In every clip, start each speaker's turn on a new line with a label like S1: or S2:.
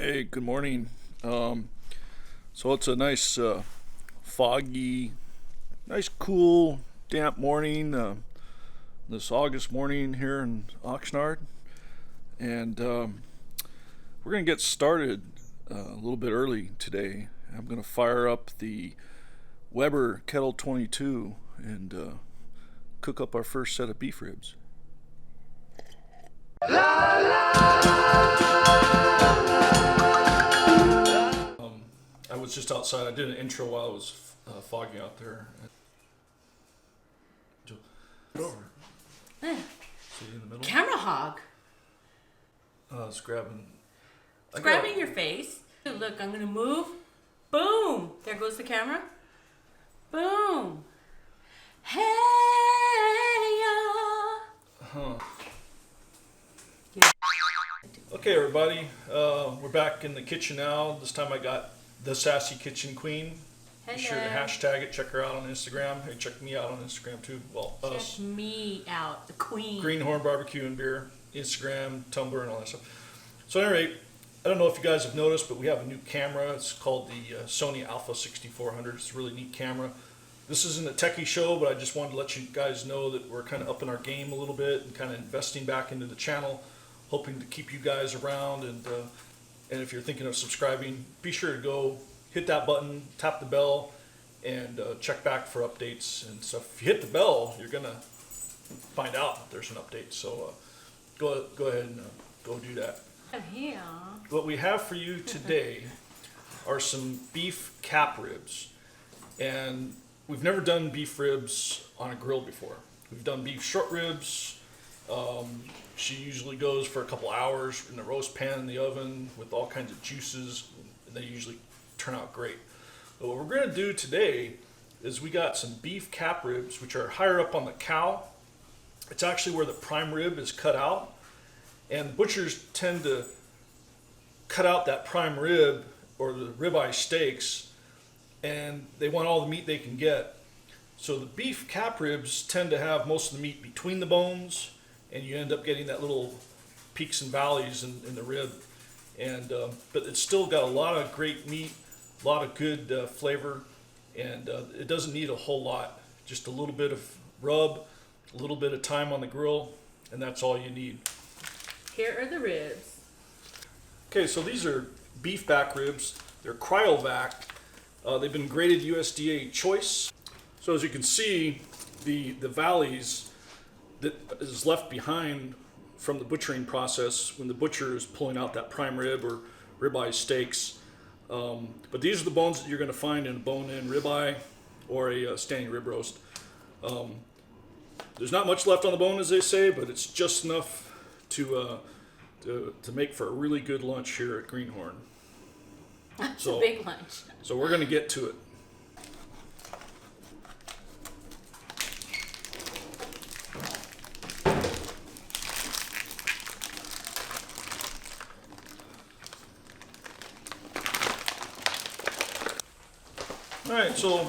S1: Hey, good morning. So it's a nice, foggy, nice, cool, damp morning. This August morning here in Oxnard, and we're gonna get started a little bit early today. I'm gonna fire up the Weber Kettle 22 and cook up our first set of beef ribs. I was just outside. I did an intro while it was foggy out there. Get over. See you in the middle.
S2: Camera hog.
S1: It's grabbing.
S2: It's grabbing your face. Look, I'm gonna move. Boom! There goes the camera. Boom! Hey ya!
S1: Okay, everybody. We're back in the kitchen now. This time I got the Sassy Kitchen Queen.
S2: Hello.
S1: Be sure to hashtag it. Check her out on Instagram. Hey, check me out on Instagram too. Well, us.
S2: Check me out, the queen.
S1: Greenhorn Barbecue and Beer, Instagram, Tumblr, and all that stuff. So, at any rate, I don't know if you guys have noticed, but we have a new camera. It's called the Sony Alpha 6400. It's a really neat camera. This isn't a techie show, but I just wanted to let you guys know that we're kind of upping our game a little bit and kind of investing back into the channel, hoping to keep you guys around. And if you're thinking of subscribing, be sure to go hit that button, tap the bell, and check back for updates and stuff. If you hit the bell, you're gonna find out if there's an update. So go ahead and go do that.
S2: Yeah.
S1: What we have for you today are some beef cap ribs, and we've never done beef ribs on a grill before. We've done beef short ribs. She usually goes for a couple hours in the roast pan in the oven with all kinds of juices, and they usually turn out great. But what we're going to do today is we got some beef cap ribs, which are higher up on the cow. It's actually where the prime rib is cut out, and butchers tend to cut out that prime rib or the ribeye steaks, and they want all the meat they can get. So the beef cap ribs tend to have most of the meat between the bones, and you end up getting that little peaks and valleys in the rib. And but it's still got a lot of great meat, a lot of good flavor, and it doesn't need a whole lot. Just a little bit of rub, a little bit of time on the grill, and that's all you need.
S2: Here are the ribs.
S1: Okay, so these are beef back ribs. They're cryovac. They've been graded USDA choice. So as you can see, the valleys that is left behind from the butchering process when the butcher is pulling out that prime rib or ribeye steaks. But these are the bones that you're going to find in a bone-in ribeye or a standing rib roast. There's not much left on the bone, as they say, but it's just enough to make for a really good lunch here at Greenhorn.
S2: That's a big lunch.
S1: So we're going to get to it. Alright, so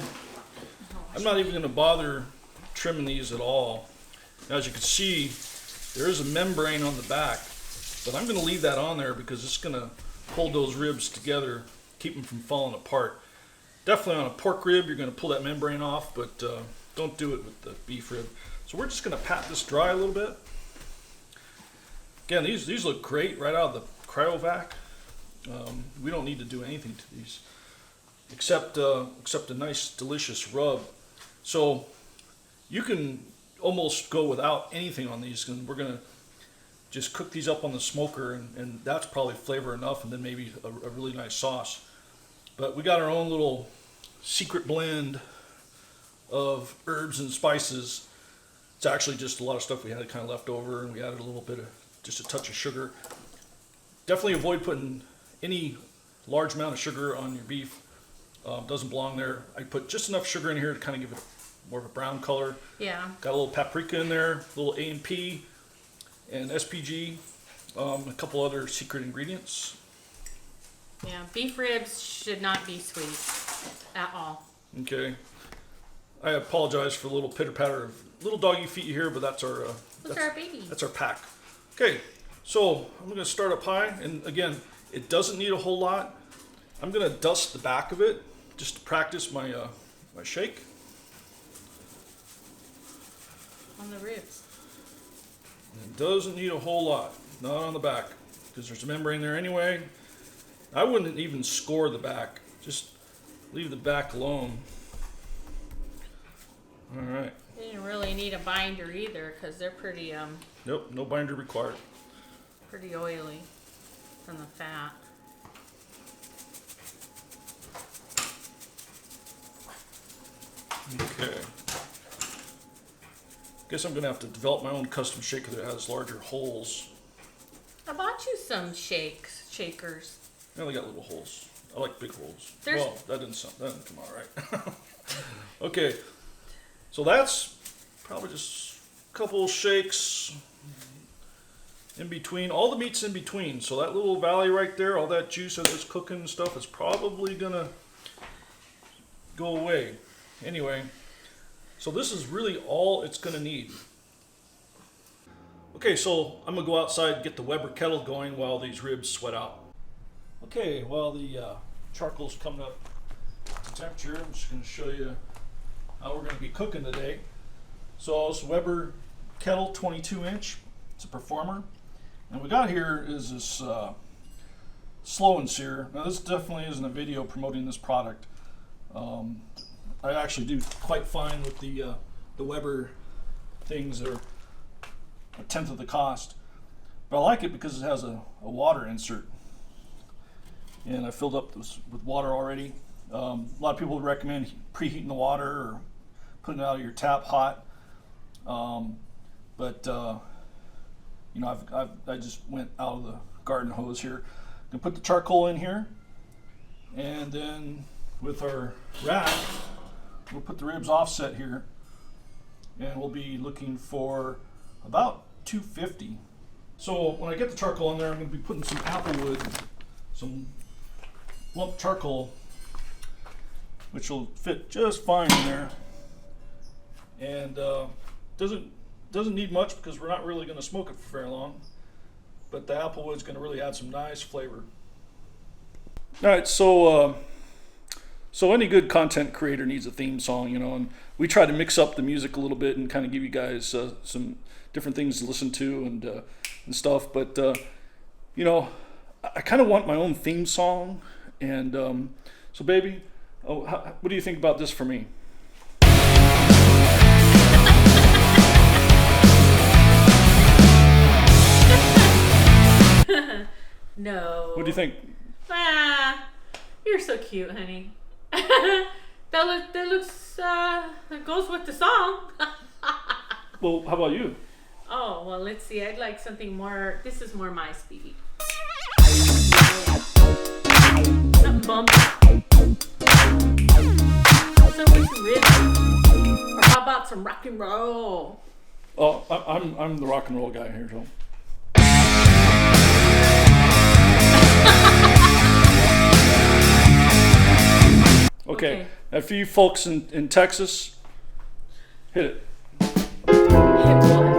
S1: I'm not even going to bother trimming these at all. Now, as you can see, there is a membrane on the back, but I'm going to leave that on there because it's going to hold those ribs together, keep them from falling apart. Definitely on a pork rib, you're going to pull that membrane off, but don't do it with the beef rib. So we're just going to pat this dry a little bit. Again, these look great right out of the cryovac. We don't need to do anything to these except a nice delicious rub. So you can almost go without anything on these, and we're gonna just cook these up on the smoker, and that's probably flavor enough, and then maybe a really nice sauce. But we got our own little secret blend of herbs and spices. It's actually just a lot of stuff we had kind of left over, and we added a little bit of just a touch of sugar. Definitely avoid putting any large amount of sugar on your beef. Doesn't belong there. I put just enough sugar in here to kind of give it more of a brown color.
S2: Yeah.
S1: Got a little paprika in there, a little A&P and SPG, a couple other secret ingredients.
S2: Yeah, beef ribs should not be sweet at all.
S1: Okay. I apologize for the little pitter patter of little doggy feet here, but that's our
S2: Those are our babies.
S1: That's our pack. Okay, so I'm going to start up high, and again, It doesn't need a whole lot. I'm gonna dust the back of it just to practice my my shake.
S2: On the ribs.
S1: It doesn't need a whole lot, not on the back, because there's a membrane there anyway. I wouldn't even score the back, just leave the back alone. All right.
S2: You didn't really need a binder either, because they're pretty
S1: Nope, no binder required.
S2: pretty oily from the fat.
S1: Okay. Guess I'm gonna have to develop my own custom shaker that has larger holes.
S2: I bought you some shakers.
S1: They only got little holes. I like big holes.
S2: There's-
S1: Well, that didn't come out right. Okay, so that's probably just a couple shakes in between. All the meat's in between, so that little valley right there, all that juice as it's cooking and stuff is probably gonna go away. Anyway, so this is really all it's gonna need. Okay, so I'm gonna go outside and get the Weber kettle going while these ribs sweat out. Okay, while the charcoal's coming up to temperature, I'm just gonna show you how we're gonna be cooking today. So this Weber kettle, 22-inch, it's a performer. And we got here is this Slow N Sear. Now this definitely isn't a video promoting this product. I actually do quite fine with the Weber things that are a tenth of the cost. But I like it because it has a water insert. And I filled up this with water already. A lot of people would recommend preheating the water or putting it out of your tap hot. You know, I just went out of the garden hose here. I'm gonna put the charcoal in here, and then with our rack, we'll put the ribs offset here, and we'll be looking for about 250. So when I get the charcoal in there, I'm gonna be putting some apple wood, some lump charcoal, which will fit just fine in there, and doesn't need much because we're not really going to smoke it for very long, but the apple wood's going to really add some nice flavor. All right, so any good content creator needs a theme song, you know, and we try to mix up the music a little bit and kind of give you guys some different things to listen to and stuff. But you know, I kind of want my own theme song, and so baby, what do you think about this for me?
S2: No.
S1: What do you think?
S2: Ah, you're so cute, honey. that goes with the song.
S1: Well, how about you?
S2: Oh, well, let's see. I'd like something more. This is more my speed. Something bumpy. Something rhythm. Or how about some rock and roll?
S1: Oh, I'm the rock and roll guy here, so. Okay. Now for you folks in Texas, hit it.
S2: Hit what?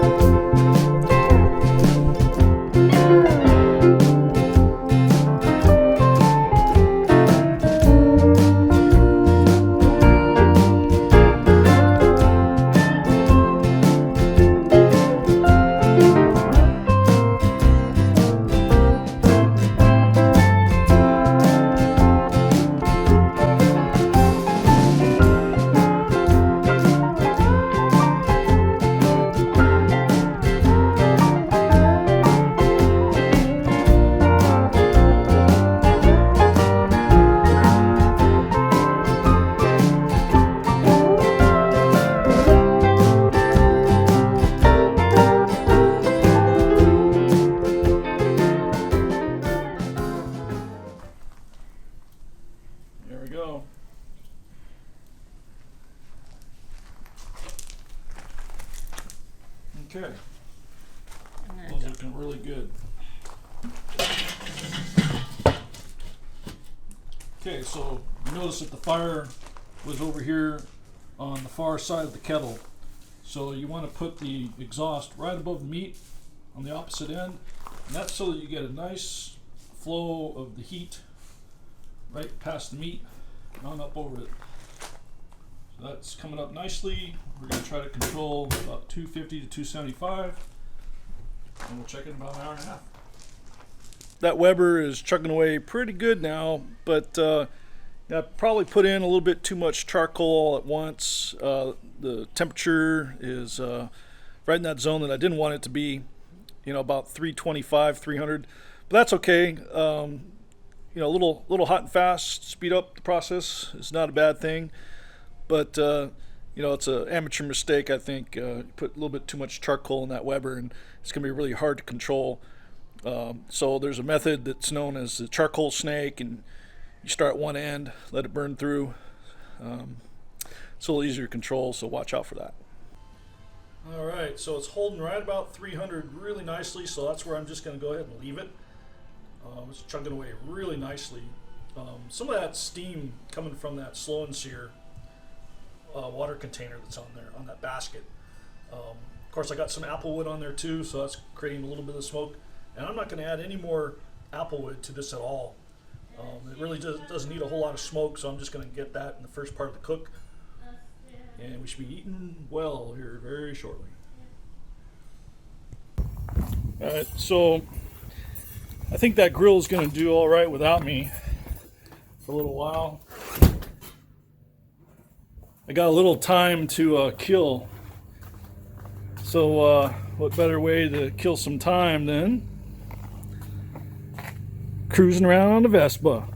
S1: There we go. Okay. Those are looking really good. Okay, so you notice that the fire was over here on the far side of the kettle. So you want to put the exhaust right above the meat on the opposite end. And that's so that you get a nice flow of the heat right past the meat and on up over it. So that's coming up nicely. We're going to try to control about 250 to 275, and we'll check it in about an hour and a half. That Weber is chugging away pretty good now, but I probably put in a little bit too much charcoal all at once. The temperature is right in that zone that I didn't want it to be, about 325, 300, but that's okay. A little hot and fast, speed up the process is not a bad thing, but it's an amateur mistake, I think. Put a little bit too much charcoal in that Weber, and it's going to be really hard to control. So there's a method that's known as the charcoal snake, and you start at one end, let it burn through. It's a little easier to control, so watch out for that. All right, so it's holding right about 300 really nicely, so that's where I'm just going to go ahead and leave it. It's chugging away really nicely. Some of that steam coming from that Slow N Sear water container that's on there, on that basket. Of course, I got some apple wood on there too, so that's creating a little bit of smoke. And I'm not going to add any more apple wood to this at all. It really doesn't need a whole lot of smoke, so I'm just going to get that in the first part of the cook. And we should be eating well here very shortly. All right, so I think that grill is going to do all right without me for a little while. I got a little time to kill. So what better way to kill some time than cruising around on the Vespa.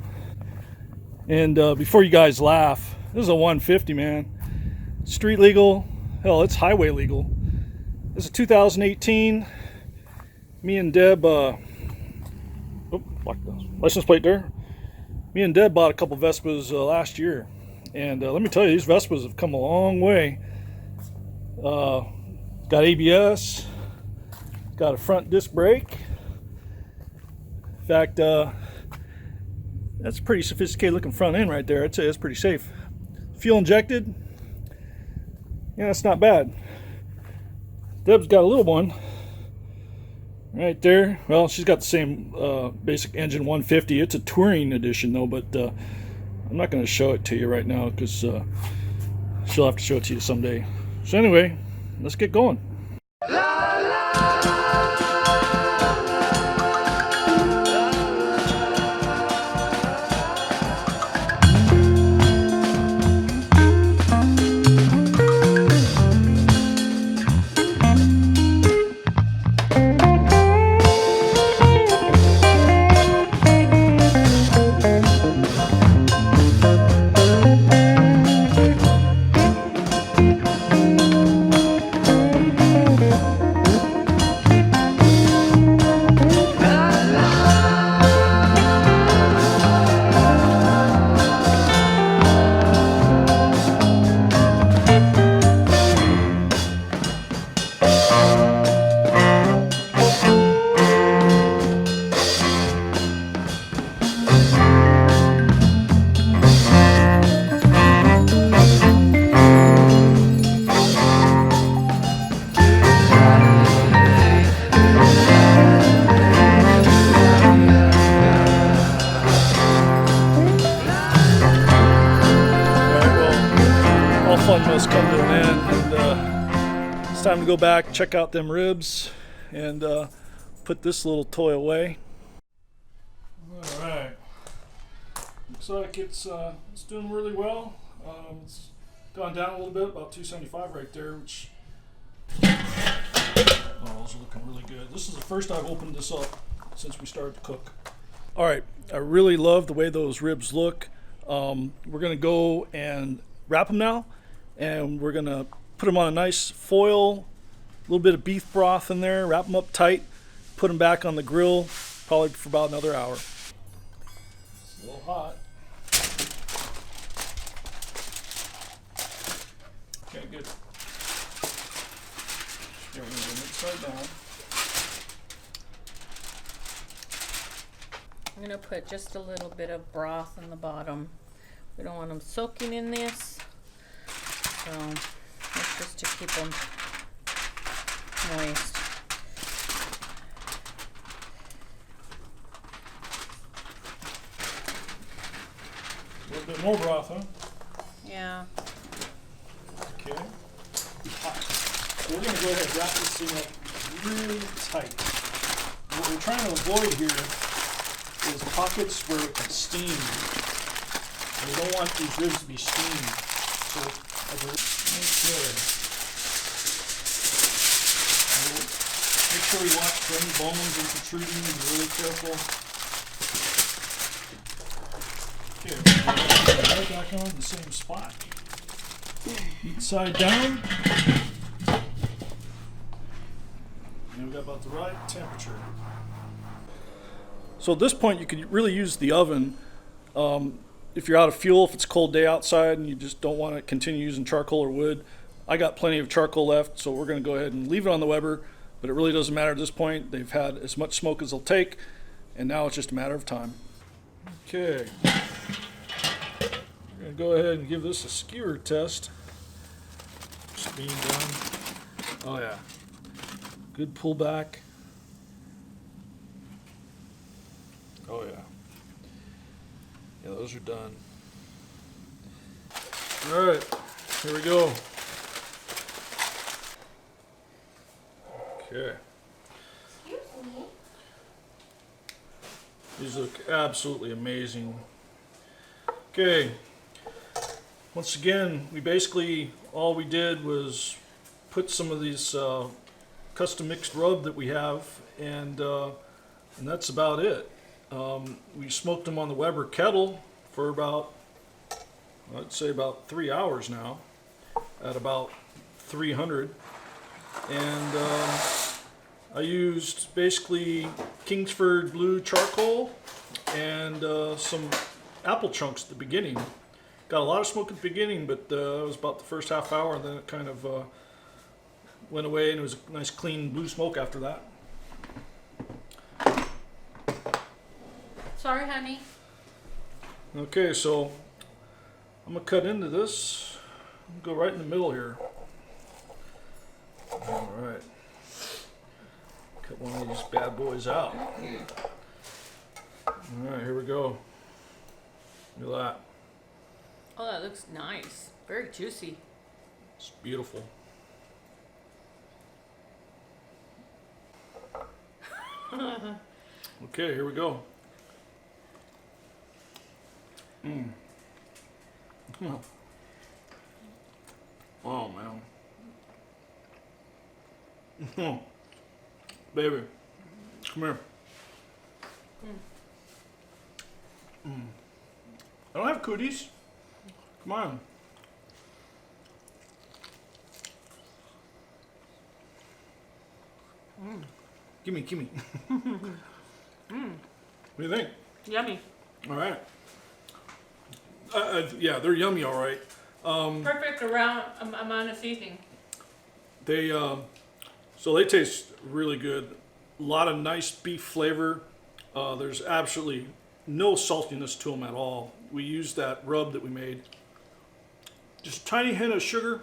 S1: And before you guys laugh, this is a 150, man. Street legal, hell, it's highway legal. This is 2018. Me and Deb, block the license plate there. Me and Deb bought a couple Vespas last year, and let me tell you, these Vespas have come a long way. Got ABS, got a front disc brake. In fact, that's a pretty sophisticated looking front end right there. I'd say it's pretty safe. Fuel injected. Yeah, that's not bad. Deb's got a little one right there. Well, she's got the same basic engine 150. It's a touring edition though, but I'm not going to show it to you right now because she'll have to show it to you someday. So anyway, let's get going. Fun must come to an end, and it's time to go back, check out them ribs, and put this little toy away. All right, looks like it's doing really well. It's gone down a little bit, about 275 right there, which those are looking really good. This is the first I've opened this up since we started to cook. All right, I really love the way those ribs look. We're gonna go and wrap them now. And we're gonna put them on a nice foil, a little bit of beef broth in there, wrap them up tight, put them back on the grill, probably for about another hour. It's a little hot. Okay, good. Here, we're gonna go upside down.
S2: I'm gonna put just a little bit of broth on the bottom. We don't want them soaking in this. So that's just to keep them moist.
S1: bit more broth, huh?
S2: Yeah.
S1: Okay. So we're going to go ahead and wrap this thing up really tight. What we're trying to avoid here is pockets where it can steam. And we don't want these ribs to be steamed. So, okay. Make sure you watch for any bones that are protruding and be really careful. Okay, right back on the same spot. Each side down. And we got about the right temperature. So at this point, you could really use the oven. If you're out of fuel, if it's a cold day outside and you just don't want to continue using charcoal or wood, I got plenty of charcoal left, so we're going to go ahead and leave it on the Weber. But it really doesn't matter at this point. They've had as much smoke as they'll take, and now it's just a matter of time. Okay. We're going to go ahead and give this a skewer test. Just being done. Oh yeah. Good pullback. Oh yeah. Yeah, those are done. All right, here we go. Okay. These look absolutely amazing. Okay. Once again, all we did was put some of these custom mixed rub that we have, and that's about it. We smoked them on the Weber kettle for about, I'd say about 3 hours now, at about 300. And I used basically Kingsford blue charcoal and some apple chunks at the beginning. Got a lot of smoke at the beginning, but it was about the first half hour, and then it kind of went away, and it was a nice clean blue smoke after that.
S2: Sorry, honey.
S1: Okay, so I'm gonna cut into this. Go right in the middle here. All right. Cut one of these bad boys out. All right, here we go. Look at that.
S2: Oh, that looks nice. Very juicy.
S1: It's beautiful. Okay, here we go. Oh man. Baby, come here. I don't have cooties. Come on. Gimme. What do you think?
S2: Yummy.
S1: All right. Yeah, they're yummy, all right.
S2: Perfect amount of seasoning.
S1: So they taste really good. A lot of nice beef flavor. There's absolutely no saltiness to them at all. We used that rub that we made. Just a tiny hint of sugar.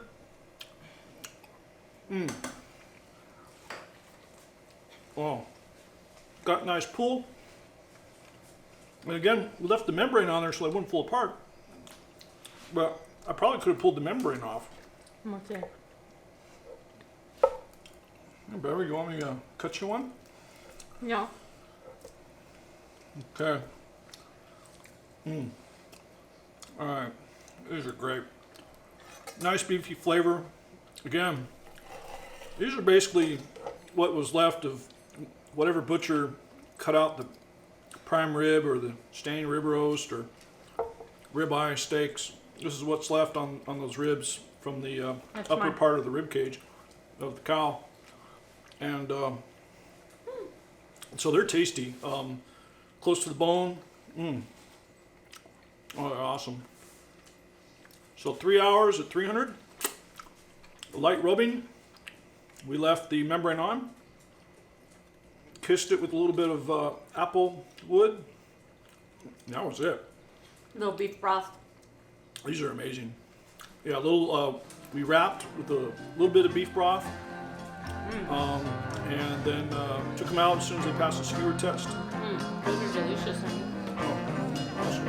S1: Oh, got nice pull. And again, we left the membrane on there so it wouldn't fall apart. But I probably could have pulled the membrane off.
S2: Okay.
S1: Hey, Barry, you want me to cut you one?
S2: No.
S1: Okay. All right. These are great. Nice beefy flavor. Again, these are basically what was left of whatever butcher cut out the prime rib or the stained rib roast or ribeye steaks. This is what's left on those ribs from the upper part of the rib cage of the cow. And so they're tasty. Close to the bone. Oh, they're awesome. So 3 hours at 300. Light rubbing. We left the membrane on. Kissed it with a little bit of apple wood. That was it.
S2: Little beef broth.
S1: These are amazing. Yeah, a little. We wrapped with a little bit of beef broth, and then took them out as soon as they passed the skewer test.
S2: Those are delicious, honey.
S1: Oh, awesome.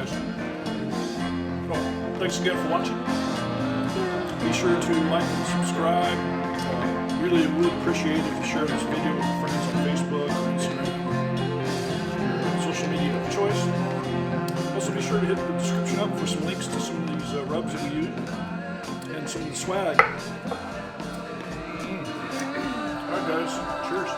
S1: guys. Well, thanks again for watching. Be sure to like and subscribe. Really would appreciate if you share this video with your friends on Facebook or Instagram, your social media of choice. Also, be sure to hit the description up for some links to some of these rubs that we use and some of the swag. Alright guys, cheers.